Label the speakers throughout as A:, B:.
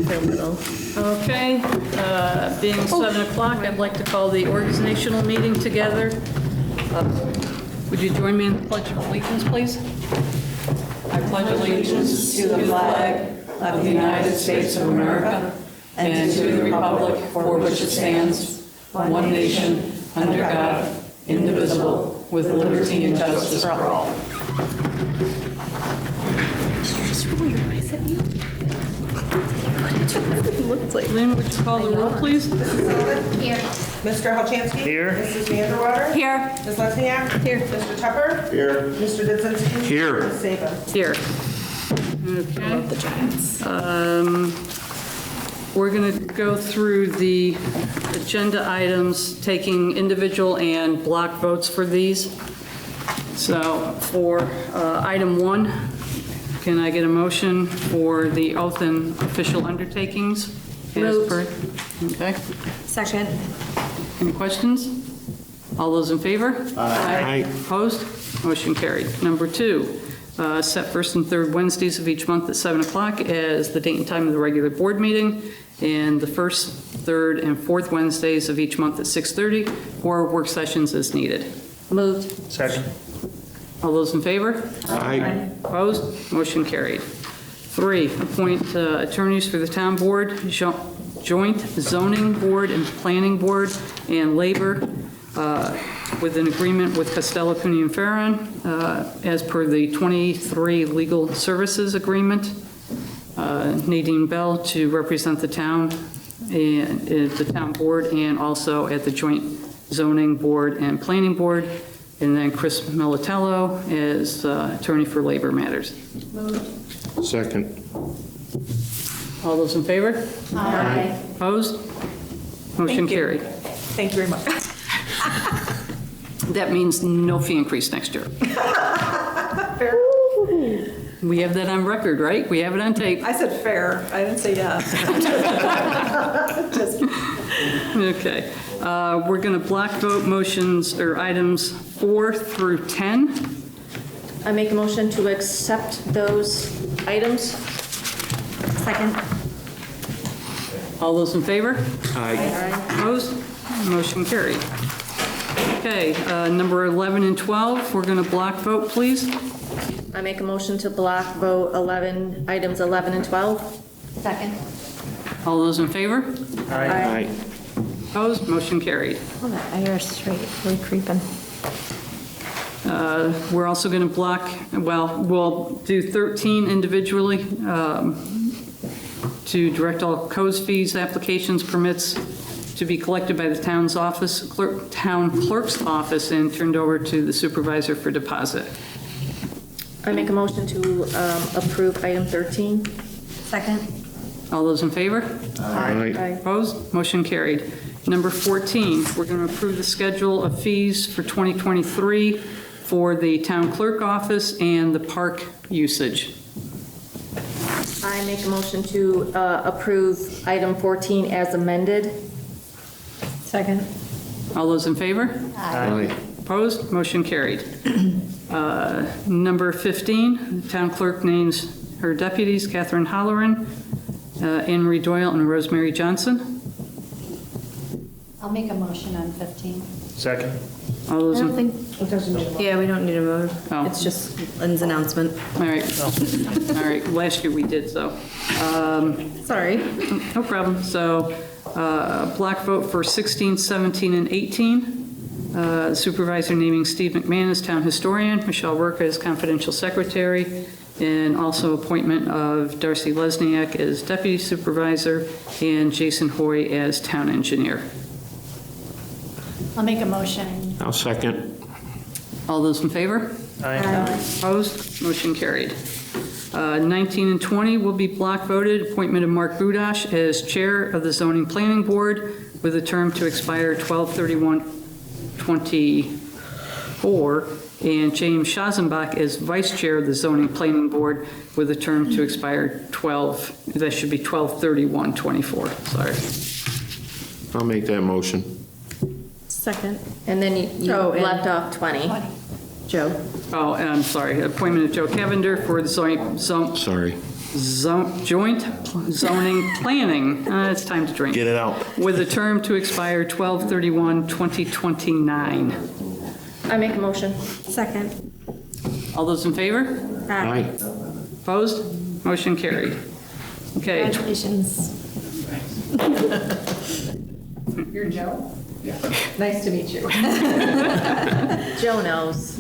A: Okay, being 7 o'clock, I'd like to call the organizational meeting together. Would you join me in the Pledge of Allegiance, please? I pledge allegiance to the flag of the United States of America and to the republic for which it stands, one nation, under God, indivisible, with liberty and justice for all. Lynn, would you call the roll, please?
B: Here.
C: Mr. Halchanski?
D: Here.
C: Mrs. Vanderwater?
B: Here.
C: Ms. Lesniak? Here. Mr. Tupper?
D: Here.
C: Mr. Dudzinski?
D: Here.
C: Ms. Saban?
A: Here. Okay.
B: The Giants.
A: We're going to go through the agenda items, taking individual and block votes for these. So for item 1, can I get a motion for the oath and official undertakings?
B: Moved.
A: Okay.
B: Second.
A: Any questions? All those in favor?
D: Aye.
A: Opposed? Motion carried. Number 2, set first and third Wednesdays of each month at 7 o'clock as the date and time of the regular board meeting, and the first, third, and fourth Wednesdays of each month at 6:30, or work sessions as needed.
B: Moved.
D: Second.
A: All those in favor?
D: Aye.
A: Opposed? Motion carried. 3, appoint attorneys for the town board, joint zoning board and planning board, and labor with an agreement with Costello, Cooney and Farron as per the 23 legal services agreement. Nadine Bell to represent the town and the town board, and also at the joint zoning board and planning board. And then Chris Militello as attorney for labor matters.
D: Second.
A: All those in favor?
B: Aye.
A: Opposed? Motion carried.
C: Thank you very much.
A: That means no fee increase next year. We have that on record, right? We have it on tape.
C: I said fair. I didn't say yes.
A: Okay. We're going to block vote motions or items 4 through 10.
B: I make a motion to accept those items. Second.
A: All those in favor?
D: Aye.
A: Opposed? Motion carried. Okay, number 11 and 12, we're going to block vote, please.
B: I make a motion to block vote items 11 and 12. Second.
A: All those in favor?
D: Aye.
A: Opposed? Motion carried.
B: Oh, that air's really creeping.
A: We're also going to block, well, we'll do 13 individually to direct all codes, fees, applications, permits to be collected by the town clerk's office and turned over to the supervisor for deposit.
B: I make a motion to approve item 13. Second.
A: All those in favor?
D: Aye.
A: Opposed? Motion carried. Number 14, we're going to approve the schedule of fees for 2023 for the town clerk office and the park usage.
B: I make a motion to approve item 14 as amended. Second.
A: All those in favor?
D: Aye.
A: Opposed? Motion carried. Number 15, the town clerk names her deputies, Catherine Holleran, Anne Marie Doyle, and Rosemary Johnson.
E: I'll make a motion on 15.
D: Second.
A: All those in,
F: Yeah, we don't need a vote.
A: Oh.
F: It's just Lynn's announcement.
A: all right. All right, last year we did so.
F: Sorry.
A: No problem. So block vote for 16, 17, and 18. Supervisor naming Steve McMahon as town historian, Michelle Worka as confidential secretary, and also appointment of Darcy Lesniak as deputy supervisor and Jason Hoy as town engineer.
E: I'll make a motion.
D: I'll second.
A: All those in favor?
D: Aye.
A: Opposed? Motion carried. 19 and 20 will be block voted. Appointment of Mark Budash as chair of the zoning planning board with a term to expire 12/31/24, and James Schazenbach as vice chair of the zoning planning board with a term to expire that should be 12/31/24, sorry.
D: I'll make that motion.
F: Second.
B: And then you
F: Oh, and-
B: left off 20.
F: Joe.
A: Oh, and I'm sorry, appointment of Joe Cavender for the zoning,
D: Sorry.
A: joint zoning planning, it's time to drink,
D: Get it out.
A: with a term to expire 12/31/2029.
B: I make a motion.
F: Second.
A: All those in favor?
D: Aye.
A: Opposed? Motion carried. Okay,
F: Congratulations.
C: You're Joe? Yeah. Nice to meet you.
B: Joe knows.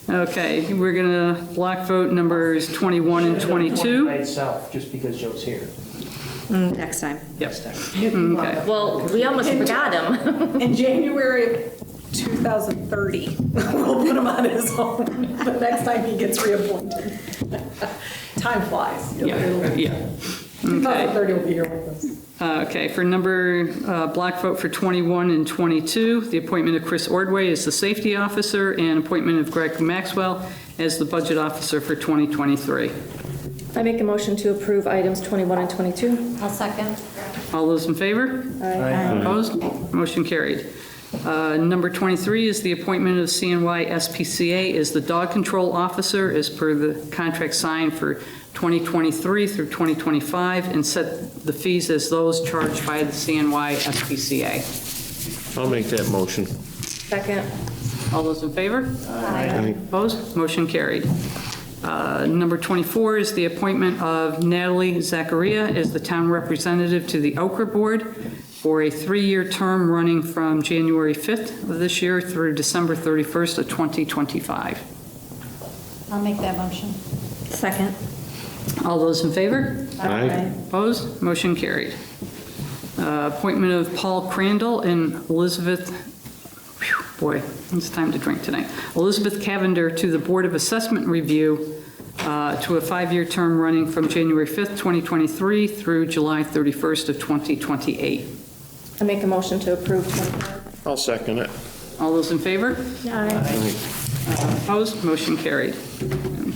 A: okay, we're gonna block vote numbers 21 and 22.
G: By itself, just because Joe's here.
F: Next time.
A: Yep. Okay.
B: Well, we almost forgot him.
C: In January of 2030, we'll put him on his own, the next time he gets reappointed. Time flies.
A: Yeah, yeah.
C: 2030 will be here with us.
A: Okay, for block vote for 21 and 22, the appointment of Chris Ordway as the safety officer and appointment of Greg Maxwell as the budget officer for 2023.
B: I make a motion to approve items 21 and 22.
E: I'll second.
A: All those in favor? Opposed? Motion carried. Number 23 is the appointment of CNY SPCA as the dog control officer as per the contract signed for 2023 through 2025 and set the fees as those charged by the CNY SPCA.
D: I'll make that motion.
B: Second.
A: All those in favor?
D: Aye.
A: Opposed? Motion carried. Number 24 is the appointment of Natalie Zachariah as the town representative to the Okra Board for a 3-year term running from January 5th of this year through December 31st of 2025.
E: I'll make that motion.
F: Second.
A: All those in favor?
D: Aye.
A: Opposed? Motion carried. Appointment of Paul Crandall and Elizabeth, whew, boy, it's time to drink tonight. Elizabeth Cavender to the Board of Assessment Review to a 5-year term running from January 5th, 2023 through July 31st of 2028.
B: I make a motion to approve 24.
D: I'll second it.
A: All those in favor?
D: Aye.
A: Opposed? Motion carried.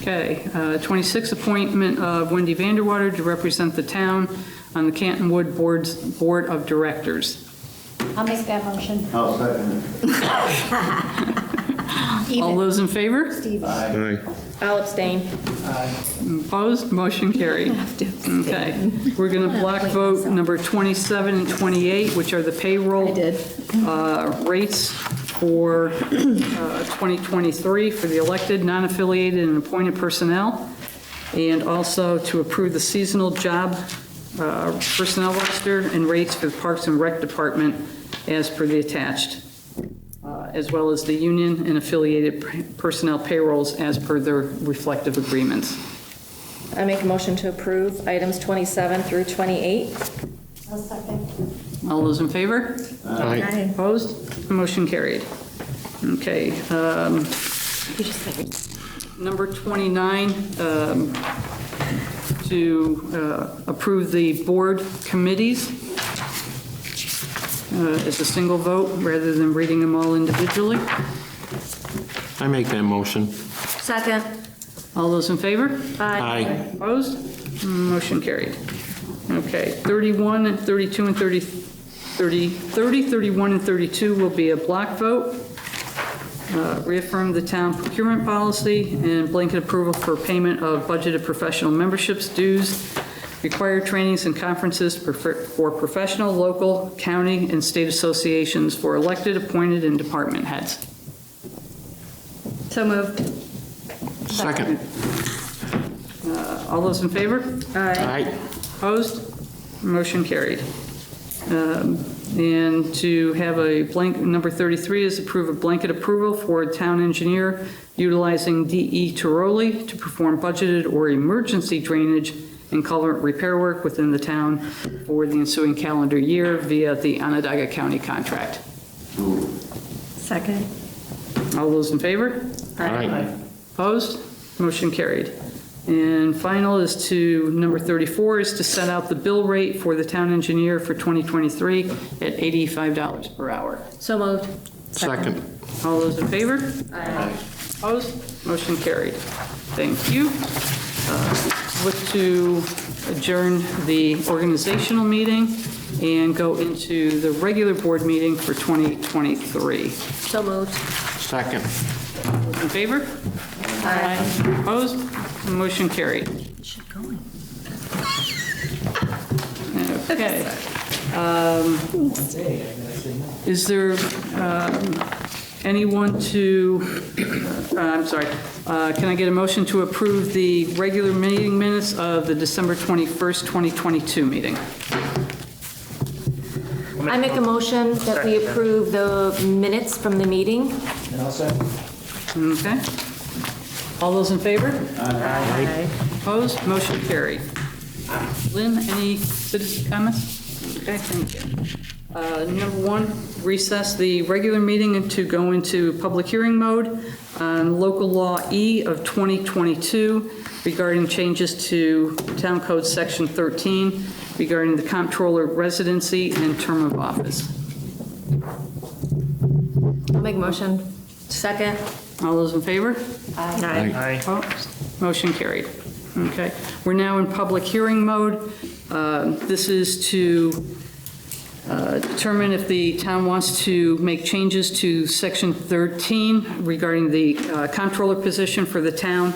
A: Okay, 26, appointment of Wendy Vanderwater to represent the town on the Canton Wood Board of Directors.
E: I'll make that motion.
H: I'll second it.
A: All those in favor?
E: Steve.
D: Aye.
B: I'll abstain.
A: Opposed? Motion carried. Okay, we're going to block vote number 27 and 28, which are the payroll rates for 2023 for the elected, non-affiliated, and appointed personnel, and also to approve the seasonal job personnel roster and rates for the Parks and Rec Department as per the attached, as well as the union and affiliated personnel payrolls as per their reflective agreements.
B: I make a motion to approve items 27 through 28.
E: I'll second.
A: All those in favor?
D: Aye.
A: Opposed? Motion carried. Okay. Number 29, to approve the board committees as a single vote rather than reading them all individually.
D: I make that motion.
B: Second.
A: All those in favor?
D: Aye.
A: Opposed? Motion carried. Okay, 31 and 32 and 30, 31 and 32 will be a block vote. Reaffirm the town procurement policy and blanket approval for payment of budgeted professional memberships, dues, required trainings and conferences for professional, local, county, and state associations for elected, appointed, and department heads.
F: So moved.
D: Second.
A: All those in favor?
D: Aye.
A: Opposed? Motion carried. And to have a number 33 is approve a blanket approval for a town engineer utilizing D.E. Tiroli to perform budgeted or emergency drainage and culvert repair work within the town for the ensuing calendar year via the Onondaga County contract.
F: Second.
A: All those in favor?
D: Aye.
A: Opposed? Motion carried. And final is to, number 34 is to set out the bill rate for the town engineer for 2023 at $85 per hour.
B: So moved.
D: Second.
A: All those in favor? Aye. Opposed? Motion carried. Thank you. Look to adjourn the organizational meeting and go into the regular board meeting for 2023.
B: So moved.
D: Second.
A: In favor? Aye. Opposed? Motion carried. Okay. Is there anyone to, I'm sorry, can I get a motion to approve the regular meeting minutes of the December 21st, 2022 meeting?
B: I make a motion that we approve the minutes from the meeting.
G: And I'll second.
A: Okay. All those in favor?
B: Aye.
A: Opposed? Motion carried. Lynn, any citizen comments? Okay, thank you. Number one, recess the regular meeting and to go into public hearing mode on local law E of 2022 regarding changes to Town Code Section 13 regarding the comptroller residency and term of office.
B: I'll make a motion. Second.
A: All those in favor?
B: Aye.
A: Opposed? Motion carried. Okay, we're now in public hearing mode. This is to determine if the town wants to make changes to Section 13 regarding the comptroller position for the town.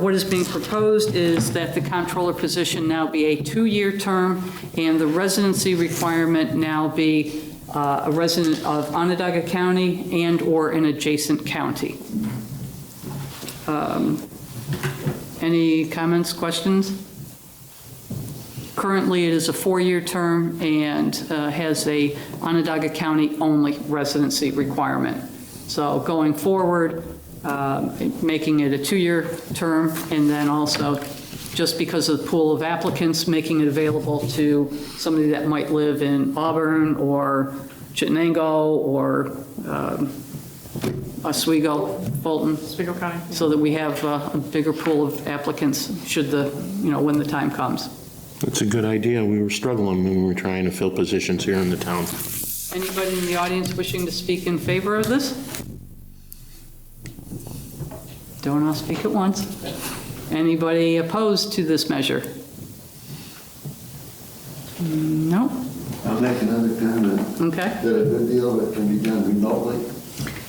A: What is being proposed is that the comptroller position now be a 2-year term and the residency requirement now be a resident of Onondaga County and/or an adjacent county. Any comments, questions? Currently, it is a 4-year term and has a Onondaga County only residency requirement. So going forward, making it a 2-year term, and then also, just because of the pool of applicants, making it available to somebody that might live in Auburn or Chittenango or Oswego, Fulton.
C: Oswego County.
A: So that we have a bigger pool of applicants should the, when the time comes.
D: That's a good idea. We were struggling when we were trying to fill positions here in the town.
A: Anybody in the audience wishing to speak in favor of this? Don't all speak at once. Anybody opposed to this measure? No?
H: I'll make another comment.
A: Okay.
H: That a good deal of it can be done remotely.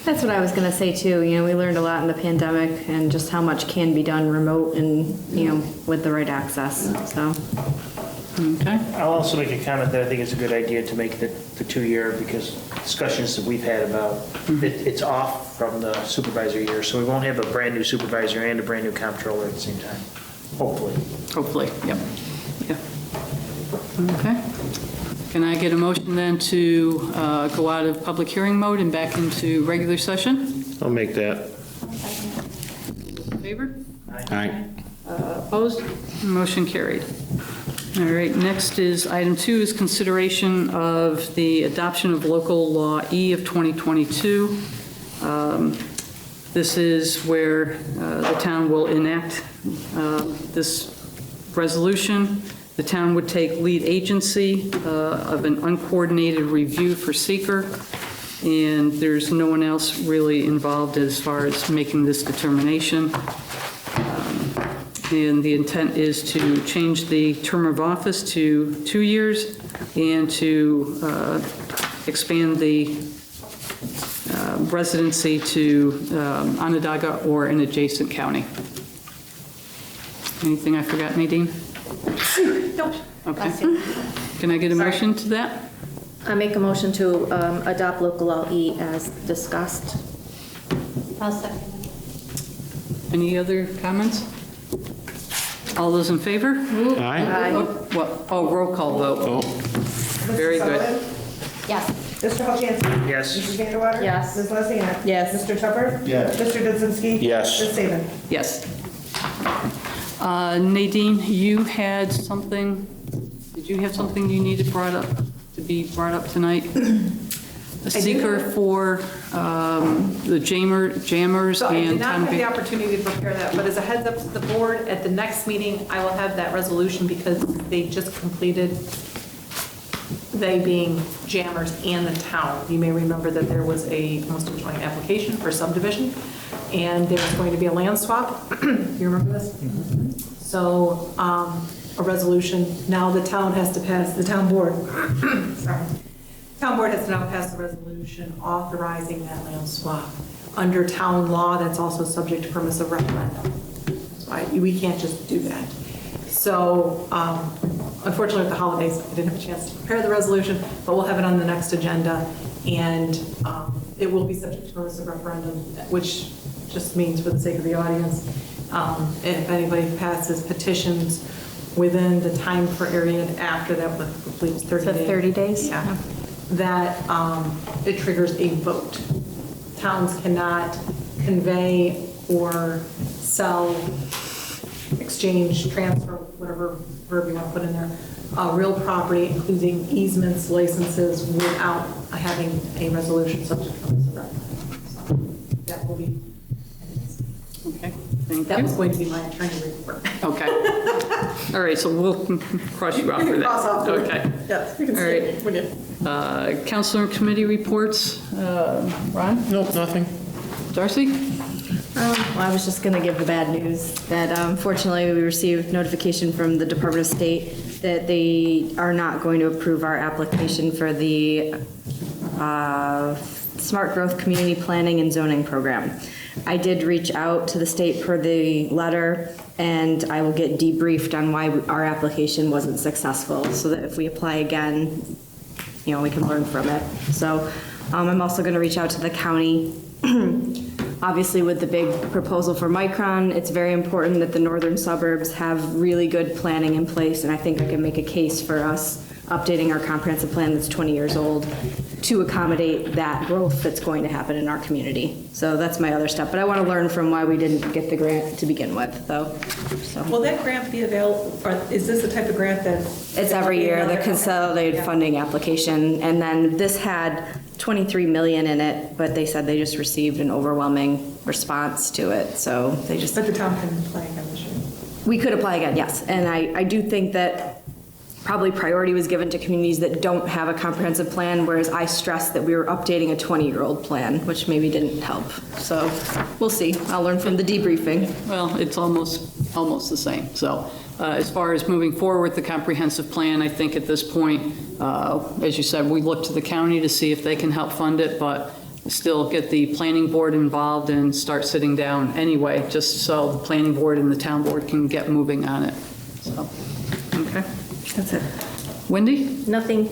F: That's what I was gonna say too. We learned a lot in the pandemic and just how much can be done remote and, with the right access, so.
A: Okay.
G: I'll also make a comment that I think it's a good idea to make the 2-year, because discussions that we've had about, it's off from the supervisor year, so we won't have a brand-new supervisor and a brand-new comptroller at the same time, hopefully.
A: Hopefully, yep. Yeah. Okay. Can I get a motion then to go out of public hearing mode and back into regular session?
D: I'll make that.
A: In favor?
D: Aye.
A: Opposed? Motion carried. All right, next is item 2 is consideration of the adoption of local law E of 2022. This is where the town will enact this resolution. The town would take lead agency of an uncoordinated review for seeker, and there's no one else really involved as far as making this determination. And the intent is to change the term of office to 2 years and to expand the residency to Onondaga or an adjacent county. Anything I forgot, Nadine?
C: Nope.
A: Okay. Can I get a motion to that?
B: I make a motion to adopt local law E as discussed.
E: I'll second it.
A: Any other comments? All those in favor?
D: Aye.
A: Roll call vote.
D: Oh,
A: Very good.
E: Yes.
I: Mr. Hutchinson?
G: Yes.
I: Mrs. Vanderwater?
B: Yes.
I: Ms. Lozina?
F: Yes.
I: Mr. Tupper?
H: Yes.
I: Mr. Dudzinski?
D: Yes.
I: Ms. Saban?
A: Yes. Nadine, you had something, did you have something you needed to be brought up tonight? A seeker for the jammers
C: So I did
A: and
C: not
A: town
C: have the
A: van-
C: opportunity to prepare that, but as a heads up to the board, at the next meeting, I will have that resolution because they just completed, they being jammers and the town. You may remember that there was almost a joint application for subdivision, and there was going to be a land swap. You remember this? So a resolution, now the town has to pass, the town board, sorry. Town board has to now pass a resolution authorizing that land swap. Under town law, that's also subject to permissive referendum. Right? We can't just do that. So unfortunately with the holidays, I didn't have a chance to prepare the resolution, but we'll have it on the next agenda. And it will be subject to notice of referendum, which just means for the sake of the audience, if anybody passes petitions within the time period after that, I believe it's 30
F: So
C: days.
F: 30 days?
C: Yeah. That it triggers a vote. Towns cannot convey or sell, exchange, transfer, whatever verb you want to put in there, real property, including easements, licenses, without having a resolution subject to notice of referendum. So that will be,
A: Okay, thank
C: that was
A: you.
C: going to be my attorney report.
A: Okay. All right, so we'll cross you off for that.
C: Cross off.
A: Okay.
C: Yes, you can
A: All
C: say
A: right.
C: we're good.
A: Counselor committee reports. Ron?
D: Nope, nothing.
A: Darcy?
F: Well, I was just gonna give the bad news that unfortunately we received notification from the Department of State that they are not going to approve our application for the Smart Growth Community Planning and Zoning Program. I did reach out to the state per the letter, and I will get debriefed on why our application wasn't successful, so that if we apply again, we can learn from it. So I'm also gonna reach out to the county. Obviously, with the big proposal for Micron, it's very important that the northern suburbs have really good planning in place, and I think I can make a case for us updating our comprehensive plan that's 20 years old to accommodate that growth that's going to happen in our community. So that's my other step, but I want to learn from why we didn't get the grant to begin with, though. So
C: Will that grant be available, or is this the type of grant that?
F: it's every year, the consolidated funding application, and then this had 23 million in it, but they said they just received an overwhelming response to it, so they just,
C: But the town can apply again this year.
F: we could apply again, yes. And I do think that probably priority was given to communities that don't have a comprehensive plan, whereas I stressed that we were updating a 20-year-old plan, which maybe didn't help. So we'll see. I'll learn from the debriefing.
A: Well, it's almost the same. So as far as moving forward with the comprehensive plan, I think at this point, as you said, we look to the county to see if they can help fund it, but still get the planning board involved and start sitting down anyway, just so the planning board and the town board can get moving on it. So, okay.
F: That's it.
A: Wendy?
B: Nothing.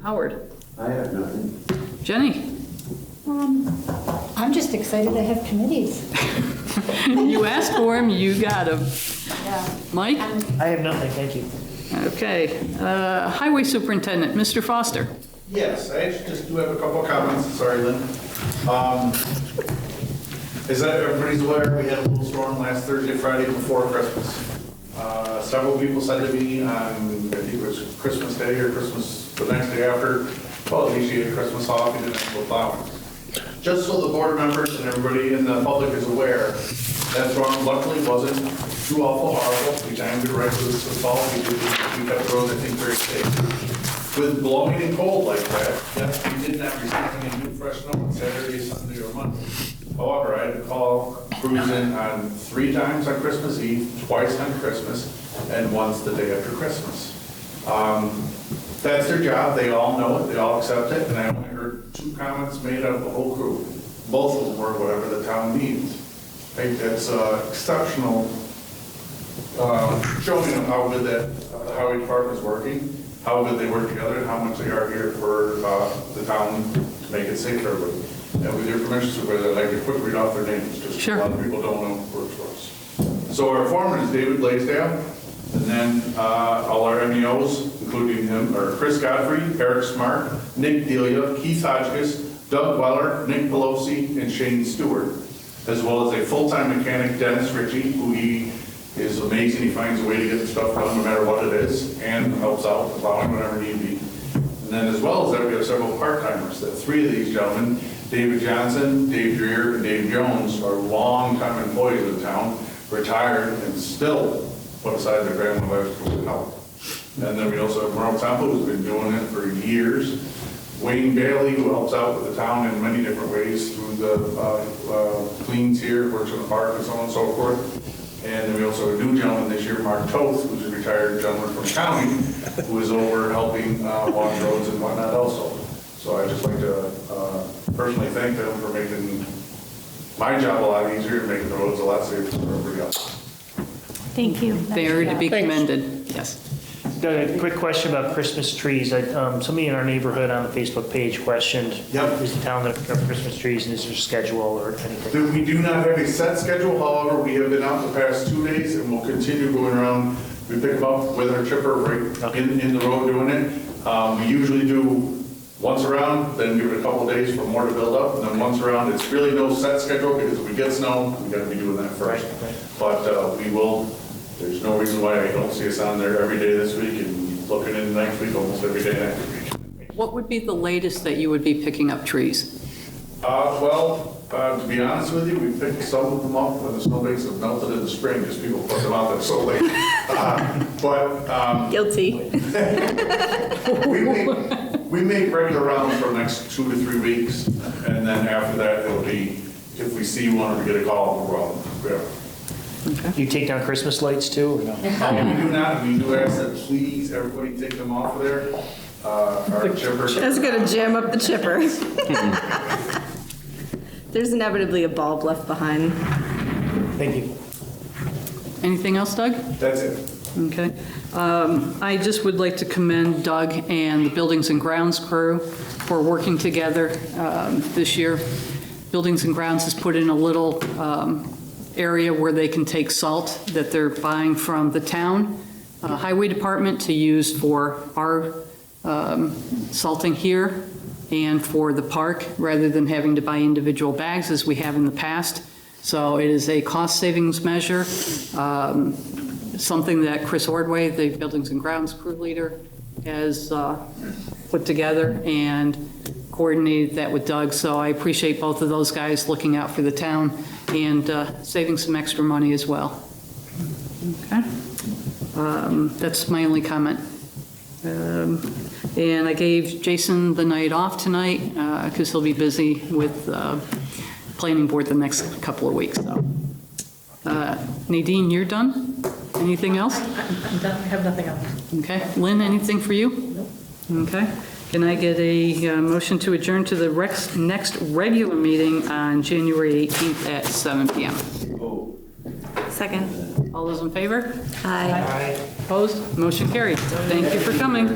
A: Howard?
H: I have nothing.
A: Jenny?
E: I'm just excited to have committees.
A: You asked for him, you got him.
E: Yeah.
A: Mike?
G: I have nothing, thank you.
A: Okay. Highway Superintendent, Mr. Foster.
J: Yes, I actually just do have a couple of comments. Sorry, Lynn. As everybody's aware, we had a little storm last Thursday, Friday before Christmas. Several people said to me on, I think it was Christmas Day or Christmas, the next day after, well, at least you had Christmas off, you didn't have to go plowing. Just so the board members and everybody in the public is aware, that storm luckily wasn't too awful horrible. We timed it right with the fall. We kept the road, I think, very safe. With blowing and cold like that, yes, we did not receive any new fresh snow on Saturday, Sunday, or Monday. However, I had to call crews in on 3 times on Christmas Eve, twice on Christmas, and once the day after Christmas. That's their job. They all know it. They all accept it. And I only heard 2 comments made out of the whole crew. Both of them were whatever the town needs. I think that's exceptional showing of how good the highway department is working, how good they work together, and how much they are here for the town to make it safe for everybody. And with your permission, Supervisor, I'd like to quick read off their names, just
A: Sure.
J: a lot of people don't know who works for us. So our foreman is David Blaisdell, and then all our MEOs, including him, are Chris Godfrey, Eric Smart, Nick Delia, Keith Hodgkiss, Doug Weller, Nick Pelosi, and Shane Stewart, as well as a full-time mechanic, Dennis Ritchie, who he is amazing. He finds a way to get the stuff done no matter what it is, and helps out with plowing whenever need be. And then as well as that, we have several part-timers. The 3 of these gentlemen, David Johnson, Dave Dreer, and Dave Jones, are long-time employees of the town, retired, and still put aside their family lives for help. And then we also have Merle Temple, who's been doing it for years. Wayne Bailey, who helps out with the town in many different ways through the cleans here, works in the park, and so on and so forth. And then we also have a new gentleman this year, Mark Toth, who's a retired gentleman from the county, who is over helping wash roads and whatnot also. So I'd just like to personally thank them for making my job a lot easier and making the roads a lot safer for everybody else.
E: Thank you.
A: They are to be commended, yes.
G: Doug, a quick question about Christmas trees. Somebody in our neighborhood on the Facebook page questioned,
J: Yep.
G: is the town going to put up Christmas trees, and is there a schedule or anything?
J: We do not have a set schedule, however, we have been out the past 2 days and we'll continue going around. We pick them up with our chipper right in the road doing it. We usually do once around, then give it a couple of days for more to build up, and then once around. It's really no set schedule because if we get snow, we got to be doing that first.
G: Right.
J: But we will, there's no reason why I don't see us on there every day this week and looking in next week, almost every day next week.
A: What would be the latest that you would be picking up trees?
J: To be honest with you, we picked some of them up when the snowbanks have melted in the spring because people put them out there so late.
F: Guilty.
J: We make regular rounds for the next 2 to 3 weeks, and then after that, it'll be, if we see one or we get a call, we'll run. Yeah.
G: Do you take down Christmas lights too, or no?
J: We do not, we do ask that please, everybody take them off of there. Our chipper.
F: That's gonna jam up the chipper. There's inevitably a bulb left behind.
G: Thank you.
A: Anything else, Doug?
J: That's it.
A: Okay. I just would like to commend Doug and the Buildings and Grounds crew for working together this year. Buildings and Grounds has put in a little area where they can take salt that they're buying from the town highway department to use for our salting here and for the park, rather than having to buy individual bags as we have in the past. So it is a cost savings measure, something that Chris Ordway, the Buildings and Grounds crew leader, has put together and coordinated that with Doug. So I appreciate both of those guys looking out for the town and saving some extra money as well. Okay. That's my only comment. And I gave Jason the night off tonight because he'll be busy with planning board the next couple of weeks. So, Nadine, you're done? Anything else?
C: I'm done, I have nothing else.
A: Okay. Lynn, anything for you? Okay. Can I get a motion to adjourn to the next regular meeting on January 18th at 7 p.m.?
F: Second.
A: All those in favor?
F: Aye.
G: Aye.
A: Opposed? Motion carried. Thank you for coming.